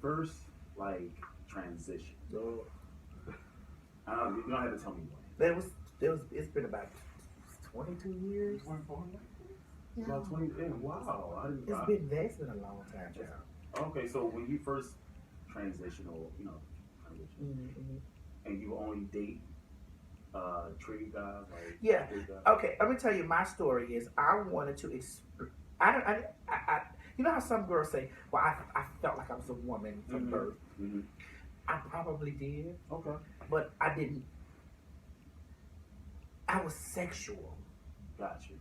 first like transition. No. You don't have to tell me when. It's been about 22 years. Yeah. About 20. Wow. It's been a long time, child. Okay, so when you first transition, and you only date trade guys, like yeah. guys? Okay, let me tell you my story. Is I wanted to. I you know how some girls say, "Well, I felt like I was a woman from birth." Mm-hmm. I probably did. Okay. But I didn't. I was sexual. Got you.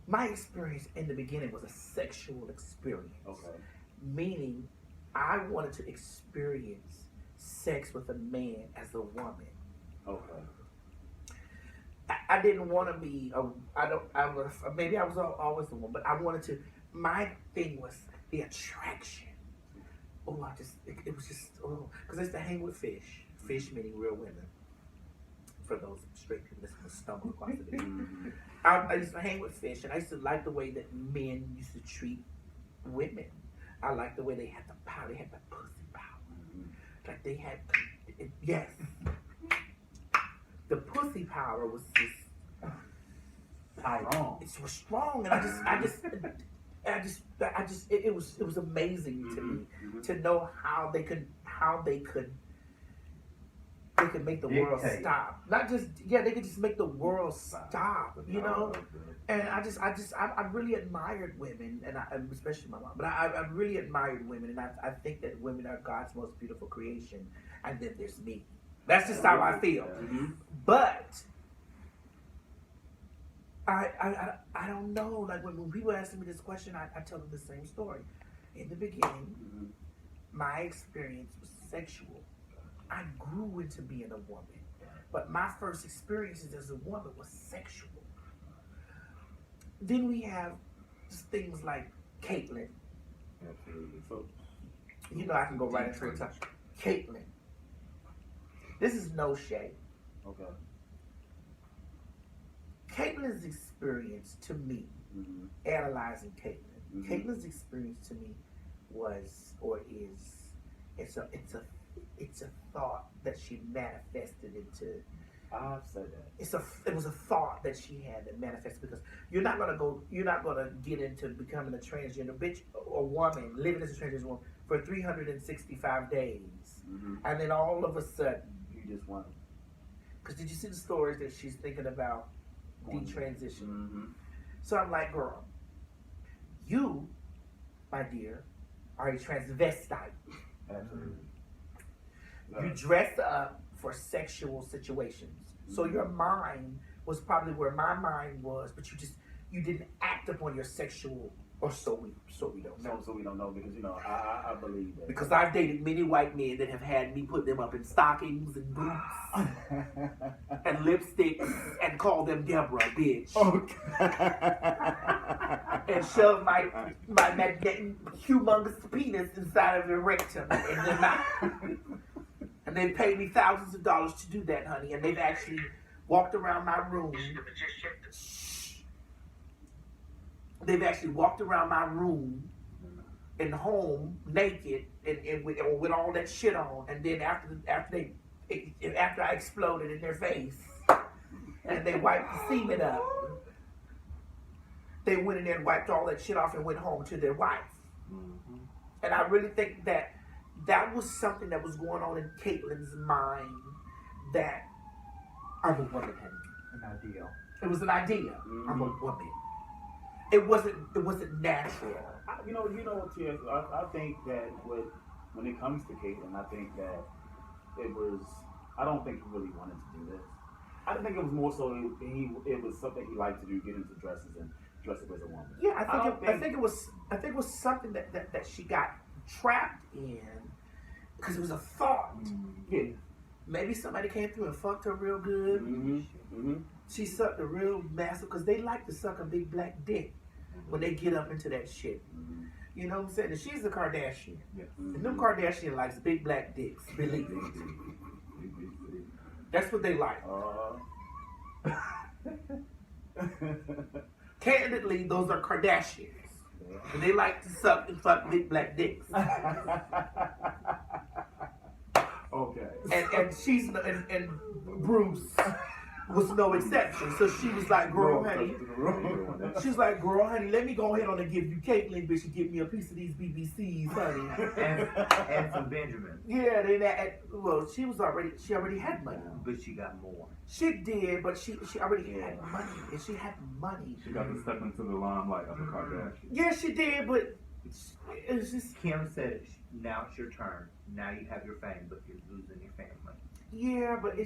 My experience in the beginning was a sexual experience. Okay. Meaning, I wanted to experience sex with a man as a woman. Okay. I didn't want to be maybe I was always the one, but I wanted to. My thing was the attraction. Oh, it was just because I used to hang with fish. Fish meaning real women. For those straight people that's gonna stumble across it. I used to hang with fish, and I used to like the way that men used to treat women. I liked the way they had the power. They had the pussy power. Like they had, yes. The pussy power was just strong. It was strong, and it was amazing to me to know how they could make the world stop. Not just they could just make the world stop, you know. And I really admired women, and especially my mom. But I really admired women, and I think that women are God's most beautiful creation. And then there's me. That's just how I feel. But I don't know. Like when people ask me this question, I tell them the same story. In the beginning, my experience was sexual. I grew into being a woman, but my first experiences as a woman was sexual. Then we have just things like Caitlyn. Absolutely. So, you know, I can go right into the touch. Caitlyn. This is no shade. Okay. Caitlyn's experience to me, analyzing Caitlyn, Caitlyn's experience to me was or is it's a thought that she manifested into. I've said that. It was a thought that she had that manifested because you're not gonna get into becoming a transgender bitch or woman living as a transgender woman for 365 days, and then all of a sudden you just want. Because did you see the stories that she's thinking about detransition? So I'm like, girl, you, my dear, are a transvestite. Absolutely. You dress up for sexual situations. So your mind was probably where my mind was, but you didn't act upon your sexual, or so we don't know. So we don't know because I believe that. Because I've dated many white men that have had me put them up in stockings and boots and lipsticks and call them Deborah, bitch. And shove my humongous penis inside of their rectum in their mouth. And they paid me thousands of dollars to do that, honey. And they've actually walked around my room. They've actually walked around my room and home naked and with all that shit on. And then after I exploded in their face and they wiped the semen up, they went in there and wiped all that shit off and went home to their wife. And I really think that was something that was going on in Caitlyn's mind, that I'm a woman, honey. An ideal. It was an idea. I'm a woman. It wasn't natural. You know what, Ts? I think that when it comes to Caitlyn, I think that I don't think he really wanted to do this. I think it was more so it was something he liked to do, get into dresses and dress up as a woman. Yeah, I think it was something that she got trapped in because it was a thought. Yeah. Maybe somebody came through and fucked her real good. She sucked a real massive, because they like to suck a big black dick when they get up into that shit. You know what I'm saying? And she's a Kardashian. And them Kardashian likes big black dicks. Believe it. That's what they like. Candidly, those are Kardashians. And they like to suck and fuck big black dicks. Okay. And she's and Bruce was no exception. So she was like, girl, honey. She was like, girl, honey, let me go ahead on and give you Caitlyn, bitch, and give me a piece of these BBCs, honey. and some Benjamin. Yeah, well, she already had money. But she got more. She did, but she already had money. And she had money. She got to step into the limelight of the Kardashians. Yeah, she did, but it was just... Kim said, now it's your turn. Now you have your fame, but you're losing your family. Yeah, but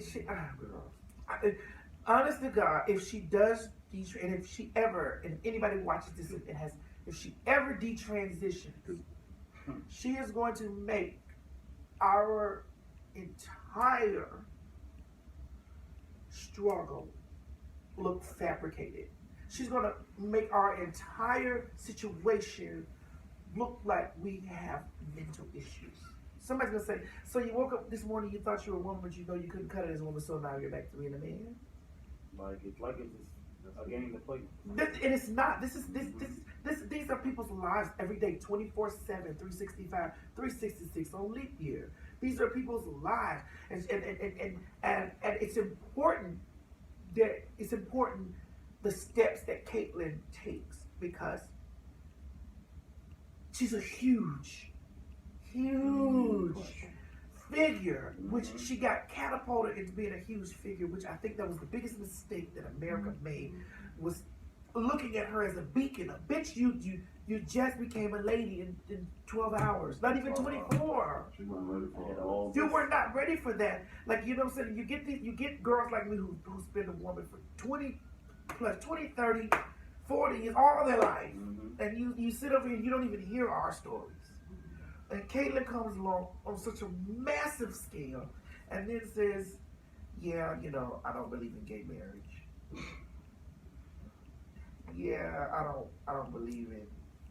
honest to God, if she does, and if she ever, and anybody watches this and if she ever detransitions, she is going to make our entire struggle look fabricated. She's going to make our entire situation look like we have mental issues. Somebody's going to say, so you woke up this morning, you thought you were a woman, but you know you couldn't cut it as a woman, so now you're back to being a man? Like it's just a game to play. And it's not. These are people's lives every day, 24/7, 365, 366 on leap year. These are people's lives, and it's important the steps that Caitlyn takes, because she's a huge figure, which she got catapulted into being a huge figure, which I think that was the biggest mistake that America made, was looking at her as a beacon. A bitch, you just became a lady in 12 hours, not even 24. She wasn't ready for it all. You were not ready for that. Like, you know what I'm saying? You get girls like me who's been a woman for 20, 30, 40 years, all their life. And you sit over here and you don't even hear our stories. And Caitlyn comes along on such a massive scale and then says, yeah, you know, I don't believe in gay marriage. Yeah, I don't believe in,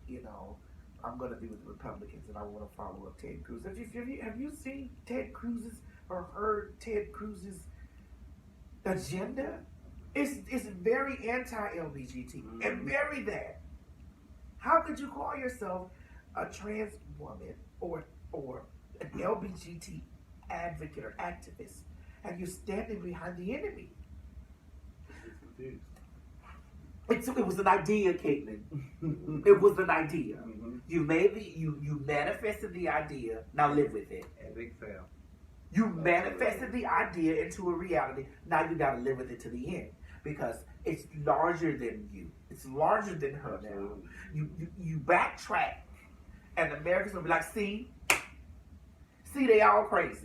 you know, I'm going to be with the Republicans and I want to follow up Ted Cruz. Have you seen Ted Cruz's or heard Ted Cruz's agenda? It's very anti-LGBT and very that. How could you call yourself a trans woman or an LGBT advocate or activist and you're standing behind the enemy? It was an idea, Caitlyn. It was an idea. You manifested the idea. Now live with it. Epic fail. You manifested the idea into a reality. Now you got to live with it to the end, because it's larger than you. It's larger than her now. You backtrack, and Americans will be like, see, they all crazy.